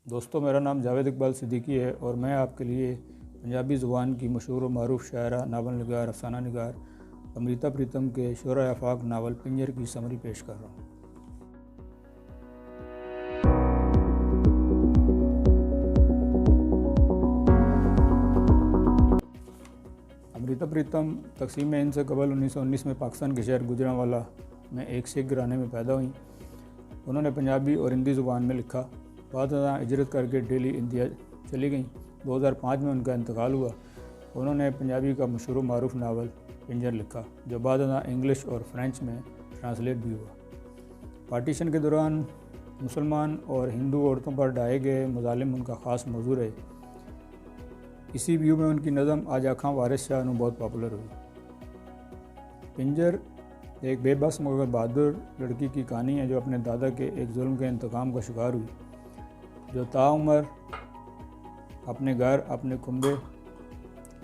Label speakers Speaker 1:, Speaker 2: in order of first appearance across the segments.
Speaker 1: दोस्तों, मेरा नाम जावेद इकबाल सिद्दीकी है और मैं आपके लिए पंजाबी ज़ुबान की मशहूर व मरूफ शायरा, नावल निगार, अफसाना निगार अमृता प्रीतम के शोरा आफाक नावल पिंजर की समरी पेश कर रहा हूँ। अमृता प्रीतम तकसीम हिंद से कबल 1919 में पाकिस्तान के शहर गुजरांवाला में एक सिख घराने में पैदा हुई। उन्होंने पंजाबी और हिंदी ज़ुबान में लिखा। बाद हिजरत करके दिल्ली इंडिया चली गई। 2005 में उनका इंतकाल हुआ। उन्होंने पंजाबी का मशहूर मारूफ नावल पिंजर लिखा, जो बाद इंग्लिश और फ्रेंच में ट्रांसलेट भी हुआ। पार्टीशन के दौरान मुसलमान और हिंदू औरतों पर ढाए गए मज़ालिम उनका ख़ास मौजू रहे। इसी व्यू में उनकी नज़म आज आखां वारिस शाह बहुत पॉपुलर हुई। पिंजर एक बेबस मगर बहादुर लड़की की कहानी है जो अपने दादा के एक जुल्म के इंतकाम का शिकार हुई, जो ताउम्र अपने घर, अपने कुंबे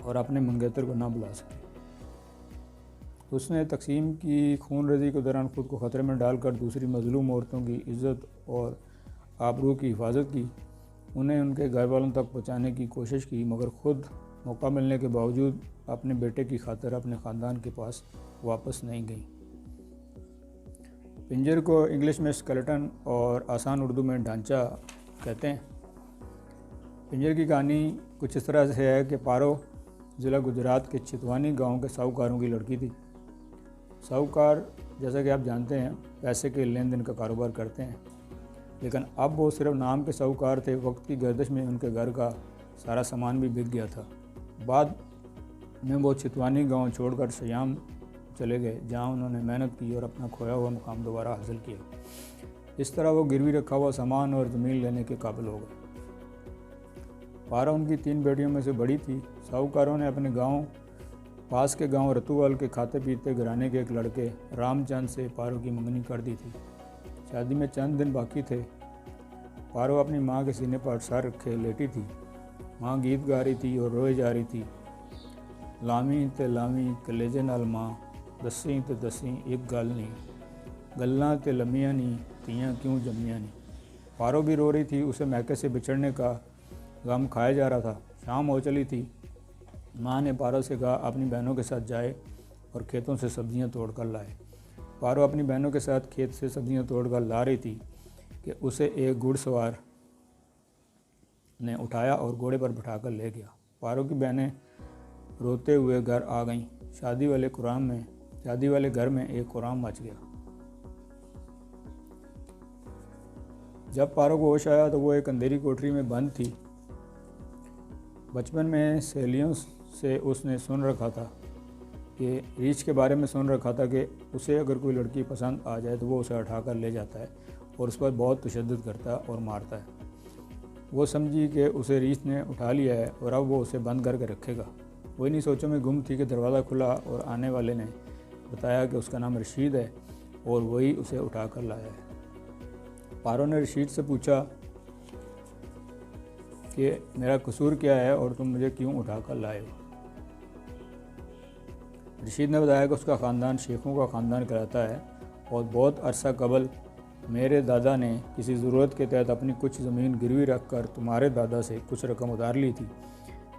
Speaker 1: और अपने मंगेतर को ना बुला सके। उसने तकसीम की खून रेज़ी के दौरान ख़ुद को ख़तरे में डालकर दूसरी मज़लूम औरतों की इज़्ज़त और आबरू की हिफाजत की। उन्हें उनके घर वालों तक पहुँचाने की कोशिश की, मगर ख़ुद मौका मिलने के बावजूद अपने बेटे की खातिर अपने ख़ानदान के पास वापस नहीं गई। पिंजर को इंग्लिश में स्केलेटन और आसान उर्दू में ढांचा कहते हैं। पिंजर की कहानी कुछ इस तरह से है कि पारो ज़िला गुजरात के चितवानी गांव के साहूकारों की लड़की थी। साहूकार, जैसा कि आप जानते हैं, पैसे के लेन देन का कारोबार करते हैं, लेकिन अब वो सिर्फ नाम के साहूकार थे। वक्त की गर्दिश में उनके घर का सारा सामान भी बिक गया था। बाद में वो चितवानी गांव छोड़कर सयाम चले गए, जहां उन्होंने मेहनत की और अपना खोया हुआ मुकाम दोबारा हासिल किया। इस तरह वो गिरवी रखा हुआ सामान और ज़मीन लेने के काबिल हो गए। पारा उनकी 3 बेटियों में से बड़ी थी। साहूकारों ने अपने गांव पास के गांव रतुवाल के खाते पीते घराने के एक लड़के रामचंद से पारो की मंगनी कर दी थी। शादी में चंद दिन बाकी थे। पारो अपनी माँ के सीने पर सर रखे लेटी थी। माँ गीत गा रही थी और रोए जा रही थी। लामी ते लामी कलेजे नाल माँ, दसी ते दसी एक गल नहीं, गल्लां ते लम्मियां नहीं, तियां क्यों जम्मियां नहीं। पारो भी रो रही थी। उसे मैके से बिछड़ने का गम खाया जा रहा था। शाम हो चली थी। माँ ने पारो से कहा अपनी बहनों के साथ जाए और खेतों से सब्जियां तोड़कर लाए। पारो अपनी बहनों के साथ खेत से सब्जियां तोड़कर ला रही थी कि उसे एक घुड़सवार ने उठाया और घोड़े पर बिठाकर ले गया। पारो की बहनें रोते हुए घर आ गईं। शादी वाले घर में एक कुरान मच गया। जब पारो को होश आया तो वो एक अंधेरी कोठरी में बंद थी। बचपन में सहेलियों से उसने सुन रखा था कि रीछ के बारे में सुन रखा था कि उसे अगर कोई लड़की पसंद आ जाए तो वो उसे उठाकर ले जाता है और उस पर बहुत तशद्दुद करता है और मारता है। वो समझी कि उसे रीछ ने उठा लिया है और अब वो उसे बंद करके रखेगा। वो इन्हीं सोचों में गुम थी कि दरवाज़ा खुला और आने वाले ने बताया कि उसका नाम रशीद है और वही उसे उठा कर लाया है। पारो ने रशीद से पूछा कि मेरा कसूर क्या है और तुम मुझे क्यों उठा कर लाए हो। रशीद ने बताया कि उसका ख़ानदान शेखों का ख़ानदान कहलाता है और बहुत अरसा कबल मेरे दादा ने किसी ज़रूरत के तहत अपनी कुछ ज़मीन गिरवी रख कर तुम्हारे दादा से कुछ रकम उधार ली थी,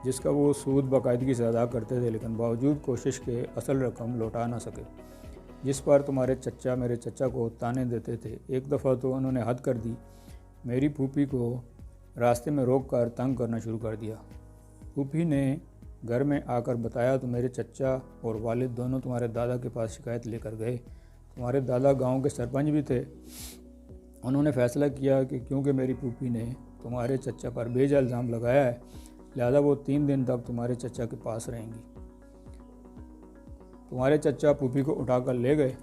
Speaker 1: जिसका वो सूद बाकायदगी से अदा करते थे, लेकिन बावजूद कोशिश के असल रकम लौटा ना सके, जिस पर तुम्हारे चचा मेरे चचा को ताने देते थे। एक दफ़ा तो उन्होंने हद कर दी। मेरी फूफी को रास्ते में रोक कर तंग करना शुरू कर दिया। फूफी ने घर में आकर बताया तो मेरे चचा और वालिद दोनों तुम्हारे दादा के पास शिकायत लेकर गए। तुम्हारे दादा गांव के सरपंच भी थे। उन्होंने फ़ैसला किया कि क्योंकि मेरी फूफी ने तुम्हारे चचा पर बेजा इल्ज़ाम लगाया है, लिहाजा वो 3 दिन तक तुम्हारे चचा के पास रहेंगी। तुम्हारे चचा फूफी को उठाकर ले गए,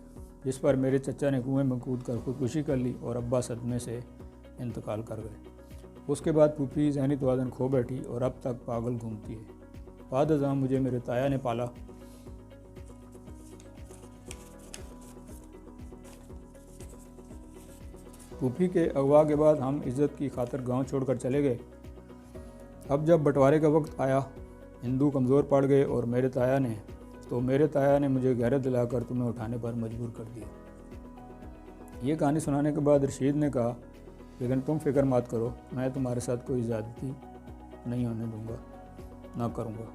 Speaker 1: जिस पर मेरे चचा ने कुएं में कूद कर खुदकुशी कर ली और अब्बा सदमे से इंतकाल कर गए। उसके बाद फूफी ज़हनी तवाज़ुन खो बैठी और अब तक पागल घूमती है। बाद अज़ां मुझे मेरे ताया ने पाला। फूफी के अगवा के बाद हम इज़्ज़त की खातिर गांव छोड़कर चले गए। अब जब बंटवारे का वक्त आया, हिंदू कमज़ोर पड़ गए और मेरे ताया ने मुझे गैरत दिलाकर तुम्हें उठाने पर मजबूर कर दिया। ये कहानी सुनाने के बाद रशीद ने कहा लेकिन तुम फिक्र मत करो, मैं तुम्हारे साथ कोई ज़्यादती नहीं होने दूंगा, ना करूँगा।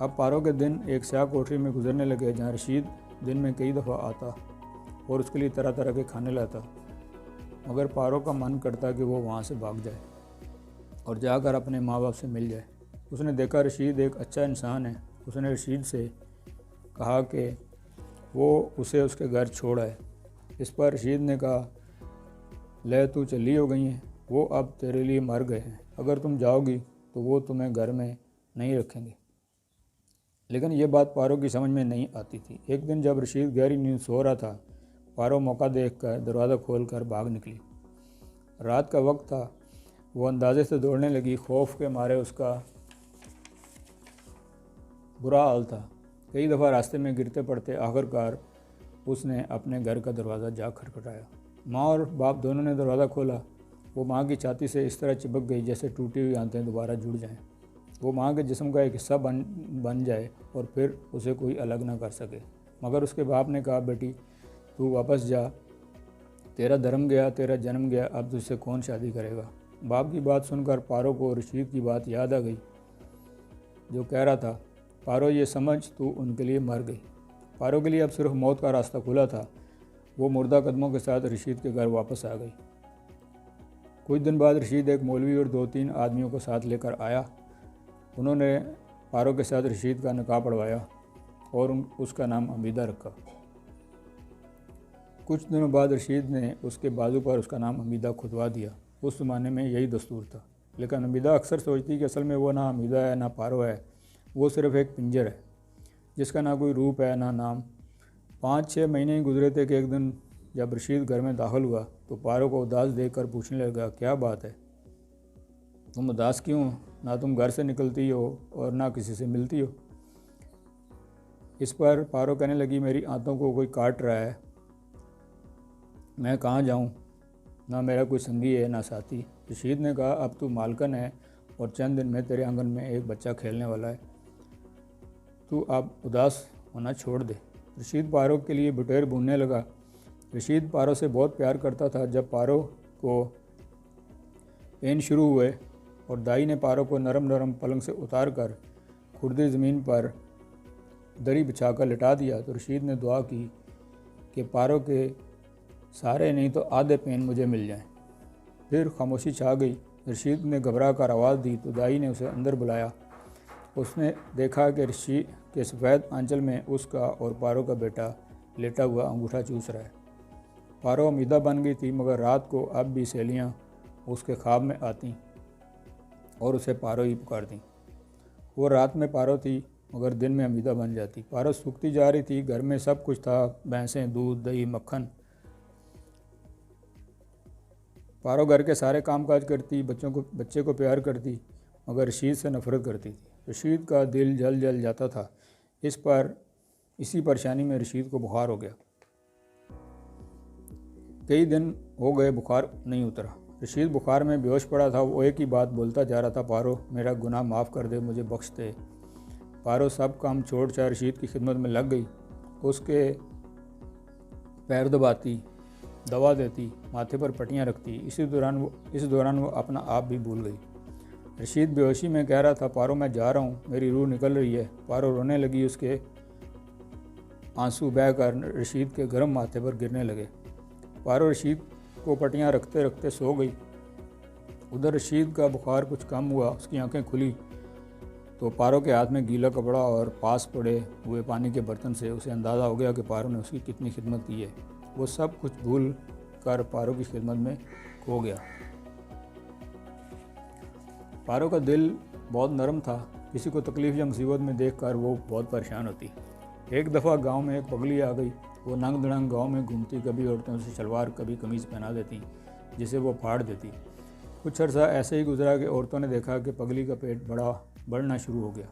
Speaker 1: अब पारो के दिन एक स्याह कोठरी में गुजरने लगे जहाँ रशीद दिन में कई दफ़ा आता और उसके लिए तरह तरह के खाने लाता, मगर पारो का मन करता कि वो वहाँ से भाग जाए और जाकर अपने माँ बाप से मिल जाए। उसने देखा रशीद एक अच्छा इंसान है। उसने रशीद से कहा कि वो उसे उसके घर छोड़ आए। इस पर रशीद ने कहा, ले तू चली हो गई है, वो अब तेरे लिए मर गए हैं, अगर तुम जाओगी तो वो तुम्हें घर में नहीं रखेंगे। लेकिन ये बात पारो की समझ में नहीं आती थी। एक दिन जब रशीद गहरी नींद सो रहा था, पारो मौका देखकर दरवाज़ा खोलकर भाग निकली। रात का वक्त था। वो अंदाजे से दौड़ने लगी। खौफ के मारे उसका बुरा हाल था। कई दफ़ा रास्ते में गिरते पड़ते आखिरकार उसने अपने घर का दरवाज़ा जा खटखटाया। माँ और बाप दोनों ने दरवाज़ा खोला। वो माँ की छाती से इस तरह चिपक गई जैसे टूटी हुई आंतें दोबारा जुड़ जाएं। वो माँ के जिस्म का एक हिस्सा बन जाए और फिर उसे कोई अलग ना कर सके। मगर उसके बाप ने कहा, बेटी तू वापस जा, तेरा धर्म गया, तेरा जन्म गया, अब तुझसे कौन शादी करेगा। बाप की बात सुनकर पारो को रशीद की बात याद आ गई जो कह रहा था, पारो ये समझ तू उनके लिए मर गई। पारो के लिए अब सिर्फ मौत का रास्ता खुला था। वो मुर्दा कदमों के साथ रशीद के घर वापस आ गई। कुछ दिन बाद रशीद एक मौलवी और 2-3 आदमियों को साथ लेकर आया। उन्होंने पारो के साथ रशीद का निकाह पढ़वाया और उसका नाम हमीदा रखा। कुछ दिनों बाद रशीद ने उसके बाजू पर उसका नाम हमीदा खुदवा दिया। उस ज़माने में यही दस्तूर था। लेकिन हमीदा अक्सर सोचती कि असल में वो ना हमीदा है ना पारो है, वो सिर्फ एक पिंजर है जिसका ना कोई रूप है ना नाम। 5-6 महीने ही गुजरे थे कि एक दिन जब रशीद घर में दाखिल हुआ तो पारो को उदास देखकर पूछने लगा, क्या बात है, तुम उदास क्यों? ना तुम घर से निकलती हो और ना किसी से मिलती हो। इस पर पारो कहने लगी, मेरी आंतों को कोई काट रहा है, मैं कहाँ जाऊँ, ना मेरा कोई संगी है ना साथी। रशीद ने कहा, अब तू मालकन है और चंद दिन में तेरे आंगन में एक बच्चा खेलने वाला है, तू अब उदास होना छोड़ दे। रशीद पारो के लिए बुटेर भूनने लगा। रशीद पारो से बहुत प्यार करता था। जब पारो को पेन शुरू हुए और दाई ने पारो को नरम नरम पलंग से उतार कर खुर्दी ज़मीन पर दरी बिछाकर लिटा दिया तो रशीद ने दुआ की कि पारो के सारे नहीं तो आधे पेन मुझे मिल जाएं। फिर खामोशी छा गई। रशीद ने घबरा कर आवाज़ दी तो दाई ने उसे अंदर बुलाया। उसने देखा कि रशीद के सफ़ेद आंचल में उसका और पारो का बेटा लेटा हुआ अंगूठा चूस रहा है। पारो हमीदा बन गई थी, मगर रात को अब भी सहेलियाँ उसके ख्वाब में आती और उसे पारो ही पुकारती। वो रात में पारो थी मगर दिन में हमीदा बन जाती। पारो सूखती जा रही थी। घर में सब कुछ था, भैंसें, दूध, दही, मक्खन। पारो घर के सारे कामकाज करती, बच्चे को प्यार करती, मगर रशीद से नफरत करती थी। रशीद का दिल जल जल जाता था। इसी परेशानी में रशीद को बुखार हो गया। कई दिन हो गए, बुखार नहीं उतरा। रशीद बुखार में बेहोश पड़ा था। वो एक ही बात बोलता जा रहा था, पारो मेरा गुनाह माफ़ कर दे, मुझे बख्श दे। पारो सब काम छोड़ कर रशीद की खिदमत में लग गई। उसके पैर दबाती, दवा देती, माथे पर पट्टियाँ रखती। इस दौरान वो अपना आप भी भूल गई। रशीद बेहोशी में कह रहा था, पारो मैं जा रहा हूँ, मेरी रूह निकल रही है। पारो रोने लगी। उसके आंसू बहकर रशीद के गर्म माथे पर गिरने लगे। पारो रशीद को पट्टियाँ रखते रखते सो गई। उधर रशीद का बुखार कुछ कम हुआ। उसकी आंखें खुली तो पारो के हाथ में गीला कपड़ा और पास पड़े हुए पानी के बर्तन से उसे अंदाज़ा हो गया कि पारो ने उसकी कितनी खिदमत की है। वो सब कुछ भूल कर पारो की खिदमत में खो गया। पारो का दिल बहुत नरम था। किसी को तकलीफ़ या मुसीबत में देखकर वो बहुत परेशान होती। एक दफ़ा गांव में एक पगली आ गई। वो नंग दड़ंग गाँव में घूमती, कभी औरतों से शलवार कभी कमीज़ पहना देती जिसे वो फाड़ देती। कुछ अर्सा ऐसे ही गुजरा कि औरतों ने देखा कि पगली का पेट बढ़ना शुरू हो गया।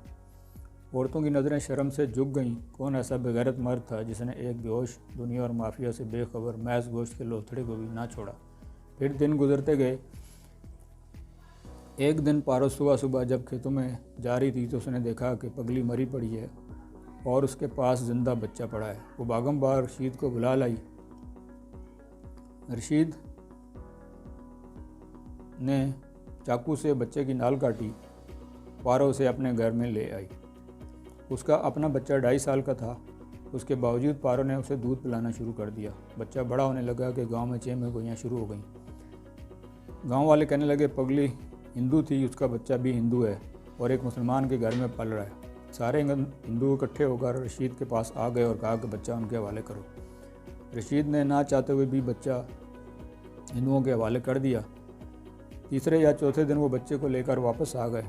Speaker 1: औरतों की नज़रें शर्म से झुक गईं। कौन ऐसा बेगैरत मर्द था जिसने एक बेहोश दुनिया और माफिया से बेखबर महज गोश्त के लोथड़े को भी ना छोड़ा। फिर दिन गुजरते गए। एक दिन पारो सुबह जब खेतों में जा रही थी तो उसने देखा कि पगली मरी पड़ी है और उसके पास जिंदा बच्चा पड़ा है। वो भागम भाग रशीद को बुला लाई। रशीद ने चाकू से बच्चे की नाल काटी। पारो उसे अपने घर में ले आई। उसका अपना बच्चा 2.5 साल का था। उसके बावजूद पारो ने उसे दूध पिलाना शुरू कर दिया। बच्चा बड़ा होने लगा कि गांव में चेम गोइयाँ शुरू हो गईं। गांव वाले कहने लगे पगली हिंदू थी, उसका बच्चा भी हिंदू है और एक मुसलमान के घर में पल रहा है। सारे हिंदू इकट्ठे होकर रशीद के पास आ गए और कहा कि बच्चा उनके हवाले करो। रशीद ने ना चाहते हुए भी बच्चा हिंदुओं के हवाले कर दिया। तीसरे या चौथे दिन वो बच्चे को लेकर वापस आ गए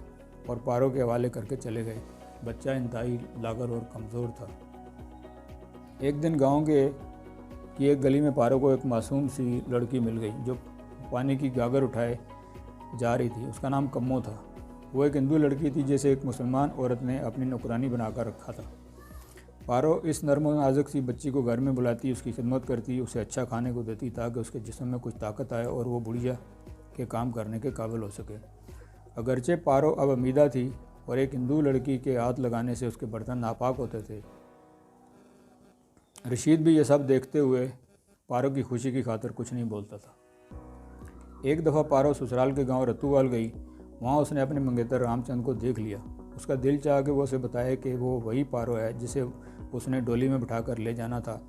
Speaker 1: और पारो के हवाले करके चले गए। बच्चा इंतहाई लागर और कमज़ोर था। एक दिन गांव की एक गली में पारो को एक मासूम सी लड़की मिल गई जो पानी की गागर उठाए जा रही थी। उसका नाम कम्मो था। वो एक हिंदू लड़की थी जिसे एक मुसलमान औरत ने अपनी नौकरानी बनाकर रखा था। पारो इस नर्म और नाजुक सी बच्ची को घर में बुलाती, उसकी खिदमत करती, उसे अच्छा खाने को देती ताकि उसके जिस्म में कुछ ताकत आए और वो बुढ़िया के काम करने के काबिल हो सके। अगरचे पारो अब अमीदा थी और एक हिंदू लड़की के हाथ लगाने से उसके बर्तन नापाक होते थे। रशीद भी ये सब देखते हुए पारो की खुशी की खातिर कुछ नहीं बोलता था। एक दफ़ा पारो ससुराल के गांव रतूवाल गई। वहाँ उसने अपने मंगेतर रामचंद को देख लिया। उसका दिल चाहा कि वो उसे बताए कि वो वही पारो है जिसे उसने डोली में बिठाकर ले जाना था,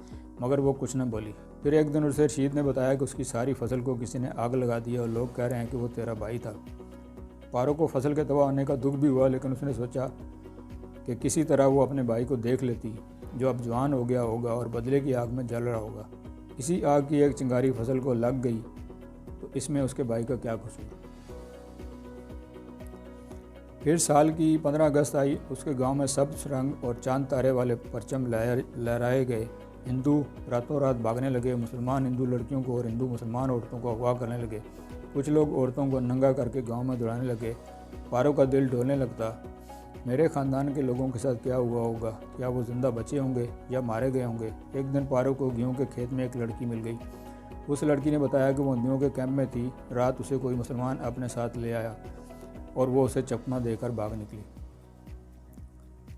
Speaker 1: मगर वो कुछ न बोली। फिर एक दिन उसे रशीद ने बताया कि उसकी सारी फसल को किसी ने आग लगा दी और लोग कह रहे हैं कि वो तेरा भाई था। पारो को फसल के तबाह होने का दुख भी हुआ, लेकिन उसने सोचा कि किसी तरह वो अपने भाई को देख लेती जो अब जवान हो गया होगा और बदले की आग में जल रहा होगा। इसी आग की एक चिंगारी फसल को लग गई तो इसमें उसके भाई का क्या कसूर। फिर साल की 15 अगस्त आई। उसके गांव में सब्ज रंग और चांद तारे वाले परचम लहराए गए। हिंदू रातों रात भागने लगे। मुसलमान हिंदू लड़कियों को और हिंदू मुसलमान औरतों को अगवा करने लगे। कुछ लोग औरतों को नंगा करके गांव में दौड़ाने लगे। पारो का दिल डोलने लगता। मेरे ख़ानदान के लोगों के साथ क्या हुआ होगा? क्या वो ज़िंदा बचे होंगे या मारे गए होंगे? एक दिन पारो को गेहूँ के खेत में एक लड़की मिल गई। उस लड़की ने बताया कि वो हिंदुओं के कैंप में थी। रात उसे कोई मुसलमान अपने साथ ले आया और वो उसे चकमा देकर भाग निकली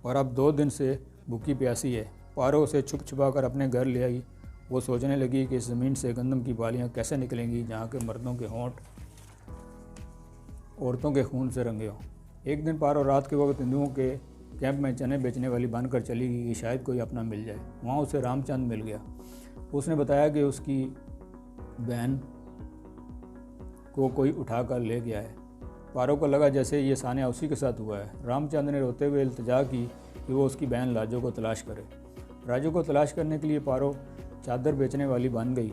Speaker 1: और अब 2 दिन से भूखी प्यासी है। पारो उसे छुप छुपा कर अपने घर ले आई। वो सोचने लगी कि इस ज़मीन से गंदम की बालियाँ कैसे निकलेंगी जहाँ के मर्दों के होंठ औरतों के खून से रंगे हों। एक दिन पारो रात के वक्त हिंदुओं के कैंप में चने बेचने वाली बनकर चली गई कि शायद कोई अपना मिल जाए। वहाँ उसे रामचंद मिल गया। उसने बताया कि उसकी बहन को कोई उठा कर ले गया है। पारो को लगा जैसे ये सानिया उसी के साथ हुआ है। रामचंद ने रोते हुए इल्तिजा की कि वो उसकी बहन लाजो को तलाश करे। राजू को तलाश करने के लिए पारो चादर बेचने वाली बन गई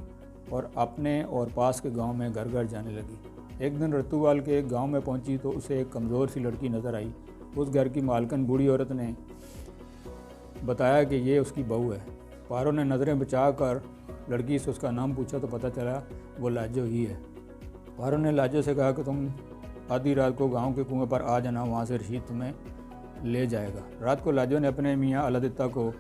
Speaker 1: और अपने और पास के गांव में घर घर जाने लगी। एक दिन रतूवाल के एक गांव में पहुंची तो उसे एक कमज़ोर सी लड़की नज़र आई। उस घर की मालकन बूढ़ी औरत ने बताया कि ये उसकी बहू है। पारो ने नज़रें बचा कर लड़की से उसका नाम पूछा तो पता चला वो लाजो ही है। पारो ने लाजो से कहा कि तुम आधी रात को गांव के कुएं पर आ जाना, वहाँ से रशीद तुम्हें ले जाएगा। रात को लाजो ने अपने मियाँ अलादित्ता को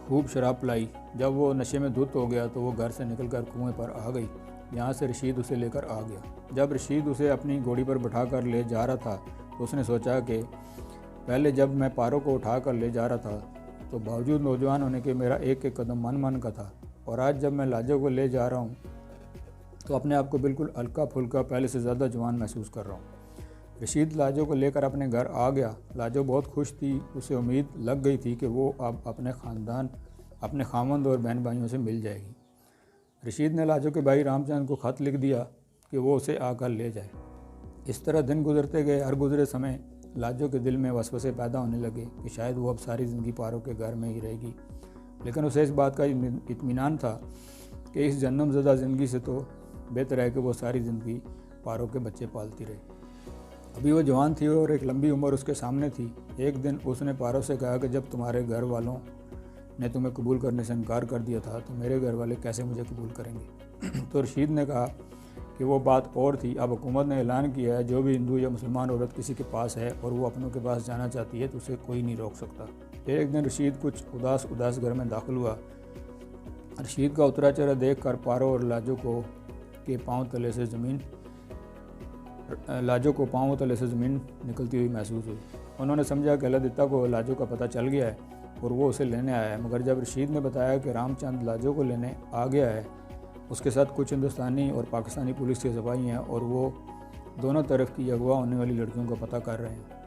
Speaker 1: खूब शराब पिलाई। जब वो नशे में धुत हो गया तो वो घर से निकलकर कुएं पर आ गई, जहाँ से रशीद उसे लेकर आ गया। जब रशीद उसे अपनी घोड़ी पर बैठा कर ले जा रहा था तो उसने सोचा कि पहले जब मैं पारो को उठा कर ले जा रहा था तो बावजूद नौजवान होने के मेरा एक एक कदम मन का था, और आज जब मैं लाजो को ले जा रहा हूँ तो अपने आप को बिल्कुल हल्का फुल्का पहले से ज़्यादा जवान महसूस कर रहा हूँ। रशीद लाजो को लेकर अपने घर आ गया। लाजो बहुत खुश थी। उसे उम्मीद लग गई थी कि वो अब अपने खामंद और बहन भाइयों से मिल जाएगी। रशीद ने लाजो के भाई रामचंद को ख़त लिख दिया कि वो उसे आकर ले जाए। इस तरह दिन गुजरते गए। हर गुजरे समय लाजो के दिल में वसवसे पैदा होने लगे कि शायद वो अब सारी ज़िंदगी पारो के घर में ही रहेगी, लेकिन उसे इस बात का इत्मीनान था कि इस जन्मज़दा ज़िंदगी से तो बेहतर है कि वो सारी ज़िंदगी पारो के बच्चे पालती रहे। अभी वो जवान थी और एक लंबी उम्र उसके सामने थी। एक दिन उसने पारो से कहा कि जब तुम्हारे घर वालों ने तुम्हें कबूल करने से इनकार कर दिया था तो मेरे घर वाले कैसे मुझे कबूल करेंगे? तो रशीद ने कहा कि वो बात और थी। अब हुकूमत ने ऐलान किया है जो भी हिंदू या मुसलमान औरत किसी के पास है और वो अपनों के पास जाना चाहती है तो उसे कोई नहीं रोक सकता। फिर एक दिन रशीद कुछ उदास घर में दाखिल हुआ। रशीद का उतरा चेहरा देख कर पारो और लाजो को पाँव तले से ज़मीन निकलती हुई महसूस हुई। उन्होंने समझा कि अलादित्ता को लाजो का पता चल गया है और वो उसे लेने आया है, मगर जब रशीद ने बताया कि रामचंद लाजो को लेने आ गया है उसके साथ कुछ हिंदुस्तानी और पाकिस्तानी पुलिस के सिपाही हैं और वो दोनों तरफ की अगवा होने वाली लड़कियों का पता कर रहे हैं।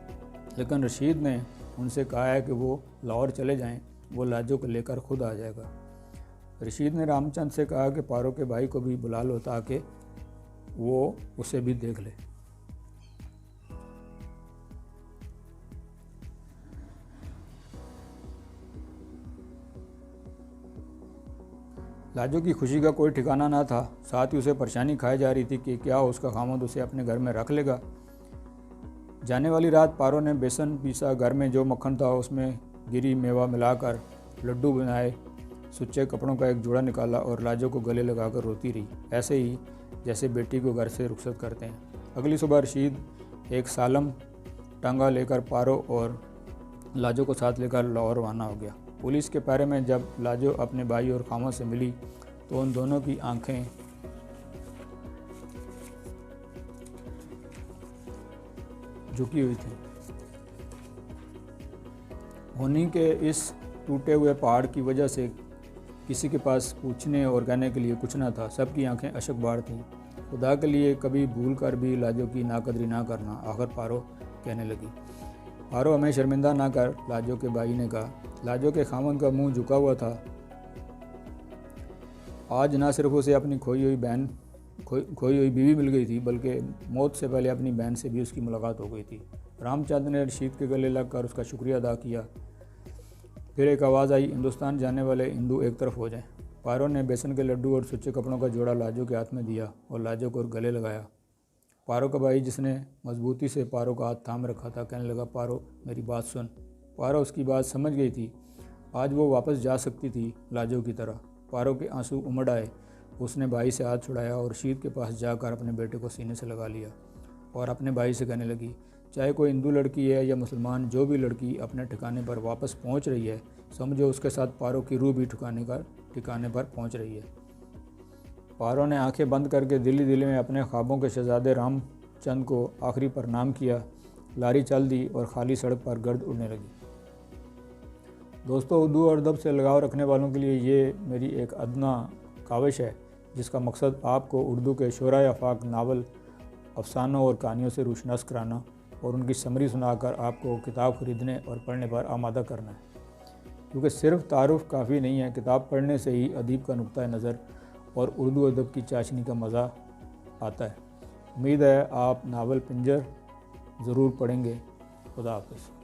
Speaker 1: लेकिन रशीद ने उनसे कहा है कि वो लाहौर चले जाएं, वो लाजो को लेकर खुद आ जाएगा। रशीद ने रामचंद से कहा कि पारो के भाई को भी बुला लो ताकि वो उसे भी देख ले। लाजो की खुशी का कोई ठिकाना ना था, साथ ही उसे परेशानी खाई जा रही थी कि क्या उसका खामद उसे अपने घर में रख लेगा। जाने वाली रात पारो ने बेसन पीसा, घर में जो मक्खन था उसमें गिरी मेवा मिलाकर लड्डू बनाए, सुच्चे कपड़ों का एक जोड़ा निकाला और लाजो को गले लगाकर रोती रही, ऐसे ही जैसे बेटी को घर से रुखसत करते हैं। अगली सुबह रशीद एक सालम टांगा लेकर पारो और लाजो को साथ लेकर लाहौर रवाना हो गया। पुलिस के पैरे में जब लाजो अपने भाई और खामों से मिली तो उन दोनों की आंखें झुकी हुई थी। होनी के इस टूटे हुए पहाड़ की वजह से किसी के पास पूछने और कहने के लिए कुछ ना था। सबकी आंखें अशक बार थीं। खुदा के लिए कभी भूल कर भी लाजो की नाकदरी ना करना, आखिर पारो कहने लगी। पारो हमें शर्मिंदा ना कर, लाजो के भाई ने कहा। लाजो के खामन का मुंह झुका हुआ था। आज ना सिर्फ उसे अपनी खोई हुई बीवी मिल गई थी, बल्कि मौत से पहले अपनी बहन से भी उसकी मुलाकात हो गई थी। रामचंद ने रशीद के गले लगकर उसका शुक्रिया अदा किया। फिर एक आवाज़ आई, हिंदुस्तान जाने वाले हिंदू एक तरफ हो जाएं। पारो ने बेसन के लड्डू और सुच्चे कपड़ों का जोड़ा लाजो के हाथ में दिया और लाजो को गले लगाया। पारो का भाई, जिसने मजबूती से पारो का हाथ थाम रखा था, कहने लगा, पारो मेरी बात सुन। पारो उसकी बात समझ गई थी। आज वो वापस जा सकती थी लाजो की तरह। पारो के आंसू उमड़ आए। उसने भाई से हाथ छुड़ाया और रशीद के पास जाकर अपने बेटे को सीने से लगा लिया और अपने भाई से कहने लगी, चाहे कोई हिंदू लड़की है या मुसलमान, जो भी लड़की अपने ठिकाने पर वापस पहुंच रही है, समझो उसके साथ पारो की रूह भी ठिकाने पर पहुंच रही है। पारो ने आंखें बंद करके दिल्ली में अपने ख्वाबों के शहजादे रामचंद को आखिरी प्रणाम किया। लारी चल दी और खाली सड़क पर गर्द उड़ने लगी। दोस्तों, उर्दू और अदब से लगाव रखने वालों के लिए ये मेरी एक अदना काविश है, जिसका मकसद आपको उर्दू के शोरा आफाक, नावल, अफसानों और कहानियों से रोशनास कराना और उनकी समरी सुनाकर आपको किताब खरीदने और पढ़ने पर आमादा करना है। क्योंकि सिर्फ तारुफ काफ़ी नहीं है, किताब पढ़ने से ही अदीब का नुक्ता नज़र और उर्दू अदब की चाशनी का मज़ा आता है। उम्मीद है आप नावल पिंजर ज़रूर पढ़ेंगे। खुदा हाफ़िज़।